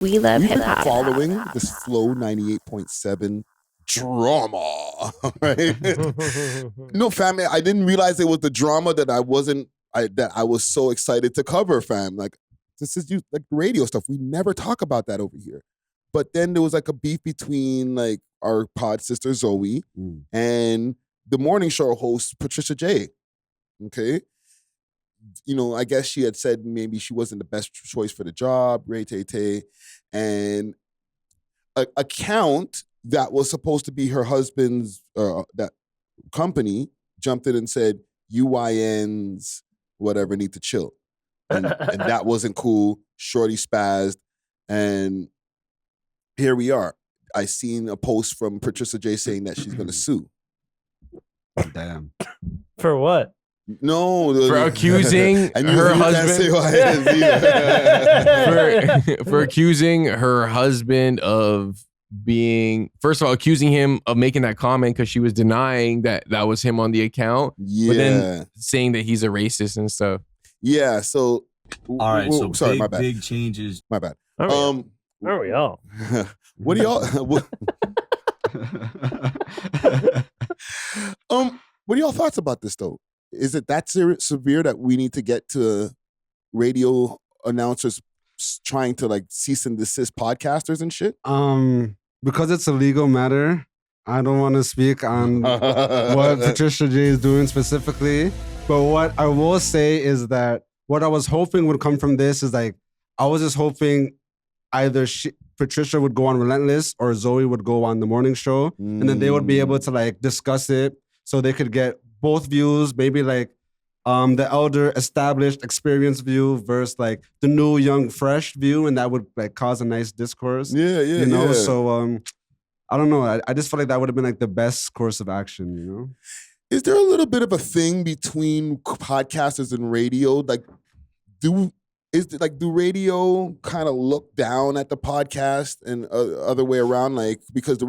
We love We've hip been hop. following this Flow 98.7 drama, right? No, fam, I didn't realize it was the drama that I was so excited to cover, fam. Like, this is like radio stuff. We never talk about that over here. But then there was like a beef between like our pod sister Zoe and the morning show host Patricia J. Okay. You know, I guess she had said maybe she wasn't the best choice for the job, Ray Tay Tay. And a account that was supposed to be her husband's that company jumped in and said, UYNs, whatever, need to chill. And that wasn't cool. Shorty spazzed. And here we are. I seen a post from Patricia J saying that she's going to sue. Damn. For what? No, for accusing her husband. For accusing her husband of being, first of all, accusing him of making that comment because she was denying that was him on the account. Yeah. But then saying that he's a racist and stuff. Yeah. So, all right. So sorry, big, my bad. Big changes. My bad. Aren't we all? What do y'all? What are y'all thoughts about this though? Is it that severe that we need to get to radio announcers trying to like cease and desist podcasters and shit? Because it's a legal matter, I don't want to speak on what Patricia J is doing specifically. But what I will say is that what I was hoping would come from this is like, I was just hoping either Patricia would go on Relentless or Zoe would go on the morning show, and then they would be able to like discuss it so they could get both views, maybe like the elder established experienced view versus like the new young fresh view, and that would like cause a nice discourse. Yeah, you know. So I don't know. I just felt like that would have been like the best course of action. You know. Is there a little bit of a thing between podcasters and radio? Like, do radio kind of look down at the podcast and other way around? Like, because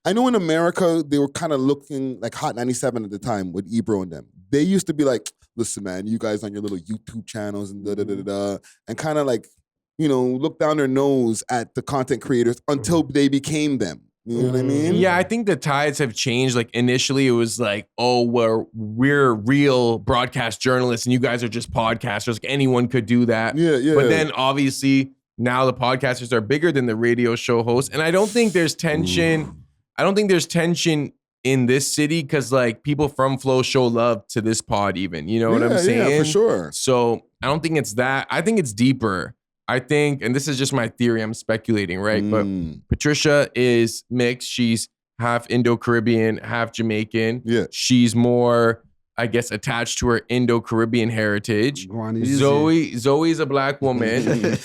I know in America they were kind of looking like Hot 97 at the time with Ebro and them. They used to be like, listen, man, you guys on your little YouTube channels and and kind of like, you know, look down their nose at the content creators until they became them. You know what I mean? Yeah, I think the tides have changed. Like initially it was like, oh, we're real broadcast journalists and you guys are just podcasters. Like anyone could do that. Yeah. But then obviously now the podcasters are bigger than the radio show hosts. And I don't think there's tension. I don't think there's tension in this city because like people from Flow show love to this pod even. You know what I'm saying? Yeah, for sure. So I don't think it's that. I think it's deeper. I think, and this is just my theory, I'm speculating, right? But Patricia is mixed. She's half Indo-Caribbean, half Jamaican. Yeah. She's more, I guess, attached to her Indo-Caribbean heritage. Zoe's a black woman,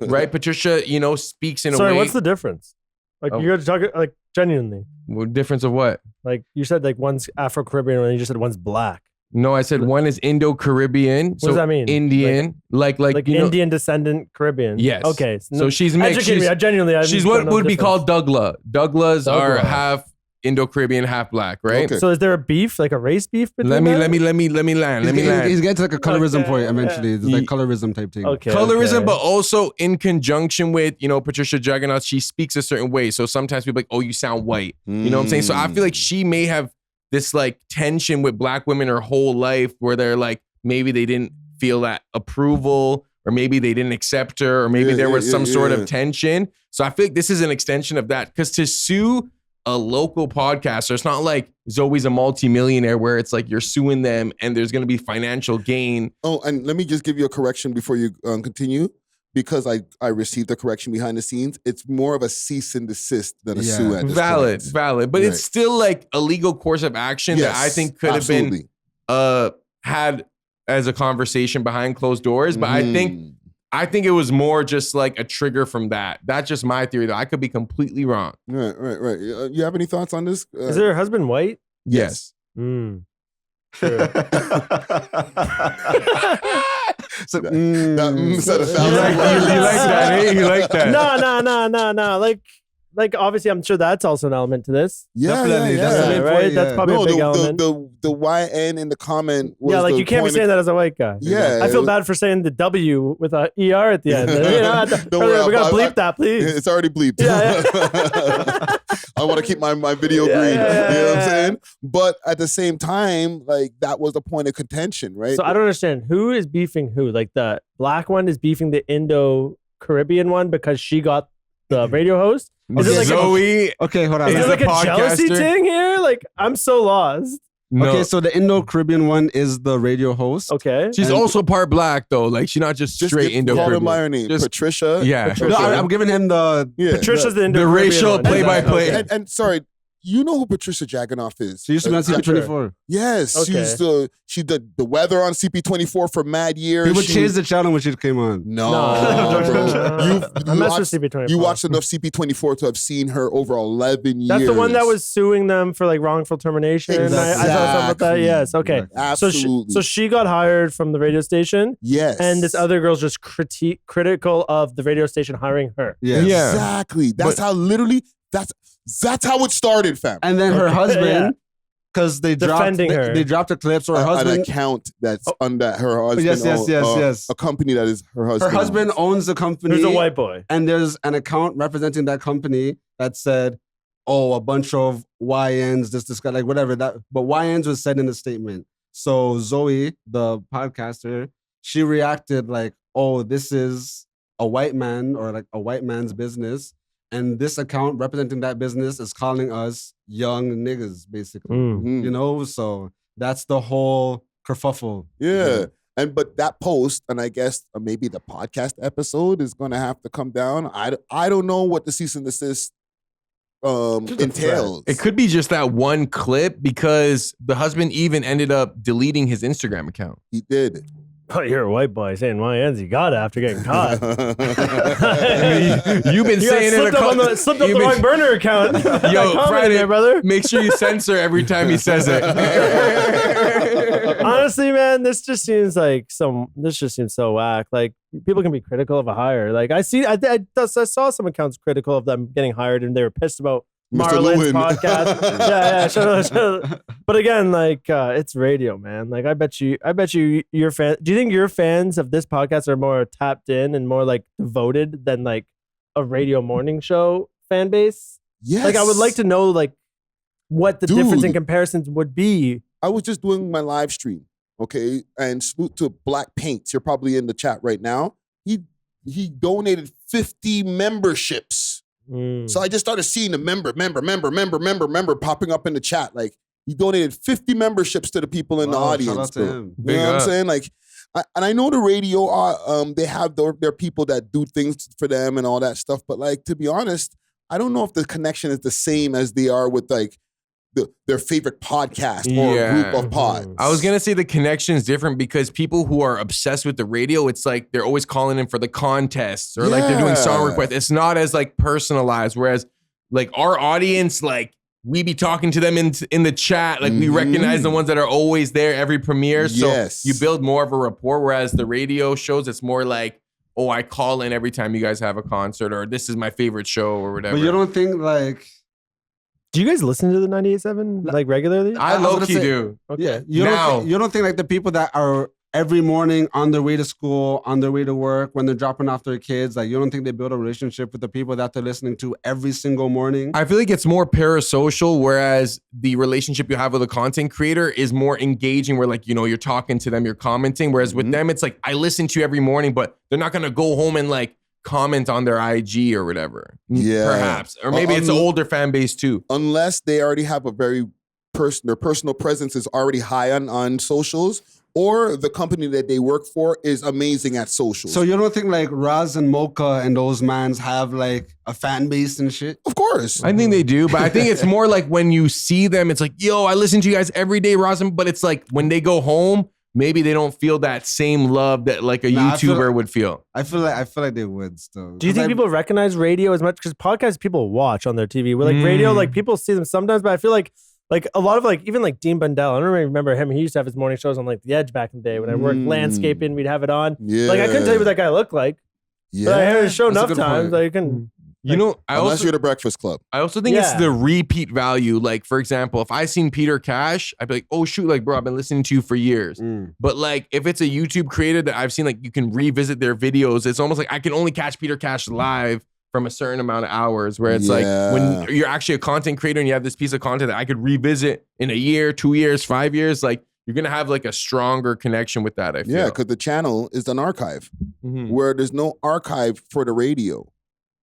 right? Patricia, you know, speaks in a way. Sorry, what's the difference? Like you're talking like genuinely. What difference of what? Like you said, like one's Afro-Caribbean and you just said one's black. No, I said one is Indo-Caribbean. What does that mean? Indian, like you Indian descendant Caribbean. Yes. Okay. So she's mixed. Educate me. I genuinely. She's what would be called Douglas. Douglas are half Indo-Caribbean, half black, right? Okay. So is there a beef, like a race beef between Let me land. He's getting to like a colorism point eventually. It's like colorism type thing. Okay. Colorism, but also in conjunction with, you know, Patricia Juggernaut, she speaks a certain way. So sometimes people are like, oh, you sound white. You know what I'm saying? So I feel like she may have this like tension with black women her whole life where they're like, maybe they didn't feel that approval or maybe they didn't accept her or maybe there was some sort of tension. So I feel like this is an extension of that because to sue a local podcaster, it's not like Zoe's a multimillionaire where it's like you're suing them and there's going to be financial gain. Oh, and let me just give you a correction before you continue. Because I received a correction behind the scenes, it's more of a cease and desist than a sue at this point. Valid. But it's still like a legal course of action that I think could have been had as a conversation behind closed doors. But I think it was more just like a trigger from that. That's just my theory, though. I could be completely wrong. Right. You have any thoughts on this? Is her husband white? Yes. Sure. So, that said 1,000 you like that, eh? You like that? No. Like, like obviously I'm sure that's also an element to this. Definitely, yeah, that's the yeah. main Right? point, That's yeah. probably a big No, element. the YN in the comment was Yeah, like the you can't be point saying that as a white guy. Yeah, I it feel was- bad for saying the W with a ER at the end. Don't worry, we gotta I- bleep that, please. It's already bleeped. Yeah, I want to keep my video Yeah, green. yeah, You know what I'm yeah. saying? But at the same time, like that was the point of contention, right? So I don't understand who is beefing who. Like the black one is beefing the Indo-Caribbean one because she got the radio host. Is it like Zoe? Okay, hold on. is Is it like a a jealousy podcaster? thing here? Like I'm so lost. No. Okay, so the Indo-Caribbean one is the radio host. Okay. She's and- also part black though. Like she's not just straight call her Indo-Caribbean. by her name, Just- Patricia. Yeah. No, Patricia. I'm giving him the. Yeah. Patricia's the The Indo-Caribbean racial one. play-by-play. Okay. And sorry, you know who Patricia Jaganoff is? She used to be on CP24. Yes, Okay. she did the weather on CP24 for mad years. People She- changed the channel when she came on. No, No. bro. I messed with CP24. You watched enough CP24 to have seen her over 11 years. That's the one that was suing them for like wrongful termination. I saw something about that. Exactly. Yes. Okay. Exactly. Absolutely. So she got hired from the radio station, yes. and this other girl's just critical of the radio station hiring her. Yeah. Yeah. Exactly. That's how literally that's how it started, fam. And then her Okay. husband, Yeah. because they Defending dropped, her. they dropped a clip. So her An husband, account that's under her husband. yes. A company that is her her husband. husband owns the company. There's a white boy. And there's an account representing that company that said, "Oh, a bunch of YNs, this guy, like whatever that." But YNs was said in the statement. So Zoe, the podcaster, she reacted like, "Oh, this is a white man or like a white man's business." And this account representing that business is calling us young niggas, basically. Mhm. You know, so that's the whole kerfuffle. Yeah. But that post, and I guess maybe the podcast episode is going to have to come down. I don't know what the cease and desist entails. It could be just that one clip because the husband even ended up deleting his Instagram account. He did. But you're a white boy saying my ends. You got it after getting caught. You've been You saying it got slipped up the wrong burner account. Yo, Comment Friday, there, brother. Make sure you censor every time he says it. Honestly, man, this just seems so whack. Like people can be critical of a hire. Like I saw some accounts critical of them getting hired and they were pissed about Mr. Marlon's Lewin. podcast. yeah, shut up. But again, like it's radio, man. Like I bet you your fan. Do you think your fans of this podcast are more tapped in and more like devoted than like a radio morning show fan base? Yes. Like I would like to know like what the difference in Dude. comparisons would be. I was just doing my live stream, okay? And salute to Black Paints. You're probably in the chat right now. He donated 50 memberships. So I just started seeing the member popping up in the chat. Like he donated 50 memberships to the people in the Wow, audience. shout out to bro. him. You Big know what I'm up. saying? Like, and I know the radio are they have their people that do things for them and all that stuff. But like to be honest, I don't know if the connection is the same as they are with like their favorite podcast or Yeah. group of pods. I was gonna say the connection is different because people who are obsessed with the radio, it's like they're always calling in for the contests or like they're doing song Yeah. requests. It's not as like personalized. Whereas like our audience, like we be talking to them in the chat, like we Mhm. recognize the ones that are always there every premiere. So Yes. you build more of a rapport. Whereas the radio shows, it's more like, oh, I call in every time you guys have a concert, or this is my favorite show, or whatever. But you don't think like Do you guys listen to the 98.7 like regularly? I I was low gonna key say- do. Okay. you Now- don't think like the people that are every morning on their way to school, on their way to work, when they're dropping off their kids, like you don't think they build a relationship with the people that they're listening to every single morning? I feel like it's more parasocial, whereas the relationship you have with a content creator is more engaging, where like, you know, you're talking to them, you're commenting. Whereas with them, it's like, I listen to you every morning, but they're not going to go home and like comment on their IG or whatever. Yeah. Perhaps. Or maybe it's an older fan base too. Unless they already have a very their personal presence is already high on socials, or the company that they work for is amazing at socials. So you don't think like Raz and Mocha and those mans have like a fan base and shit? of course. I think they do, but I think it's more like when you see them, it's like, yo, I listen to you guys every day, Rosin. But it's like when they go home, maybe they don't feel that same love that like a Nah, I feel YouTuber like- would feel. I feel like they would still. Do you 'Cause think I- people recognize radio as much? Because podcasts people watch on their TV. We're like radio, like people see them sometimes, but I feel like a lot of like even like Dean Bundell. I don't really remember him. He used to have his morning shows on like The Edge back in the day when I worked landscaping. We'd have it on. Yeah. Like I couldn't tell you what that guy looked like, Yeah. but I heard his show That's a enough good times point. that you can. You know, Unless you're the Breakfast Club. I also think it's Yeah. the repeat value. Like, for example, if I seen Peter Cash, I'd be like, oh shoot, like bro, I've been listening to you for years. But like if it's a YouTube creator that I've seen, like you can revisit their videos, it's almost like I can only catch Peter Cash live from a certain amount of hours, where it's like when you're actually a content creator and you have this piece of content that I could revisit in a year, 2 years, 5 years, like you're gonna have like a stronger connection with that, I feel. Yeah, because the channel is an archive where there's no archive for the radio.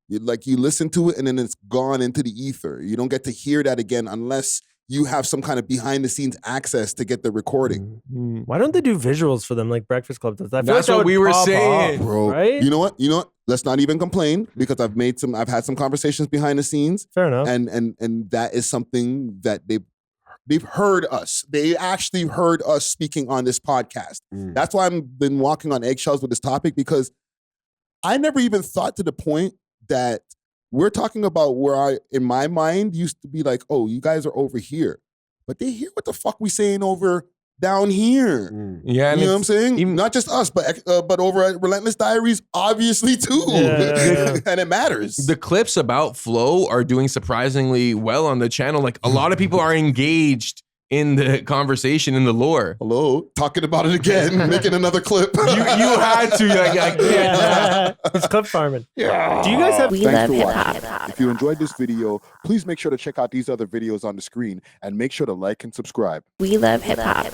You listen to it and then it's gone into the ether. You don't get to hear that again unless you have some kind of behind the scenes access to get the recording. Why don't they do visuals for them like Breakfast Club does? I feel That's like that what we would were pop saying. off, Bro, right? you know what? Let's not even complain because I've had some conversations behind the scenes. Fair enough. And that is something that they've heard us. They actually heard us speaking on this podcast. That's why I've been walking on eggshells with this topic, because I never even thought to the point that we're talking about where I, in my mind, used to be like, oh, you guys are over here. But they hear what the fuck we saying over down here. Yeah, You know what I'm saying? Not just us, but over at Relentless Diaries, obviously too. Yeah. And it matters. the clips about Flow are doing surprisingly well on the channel. Like a lot of people are engaged in the conversation, in the lore. Hello, talking about it again, making another clip. You had to, like Yeah. It's clip farming. Yeah. Do you guys have We Thanks love for hip watching. hop. If you enjoyed this video, please make sure to check out these other videos on the screen and make sure to like and subscribe. We love hip hop.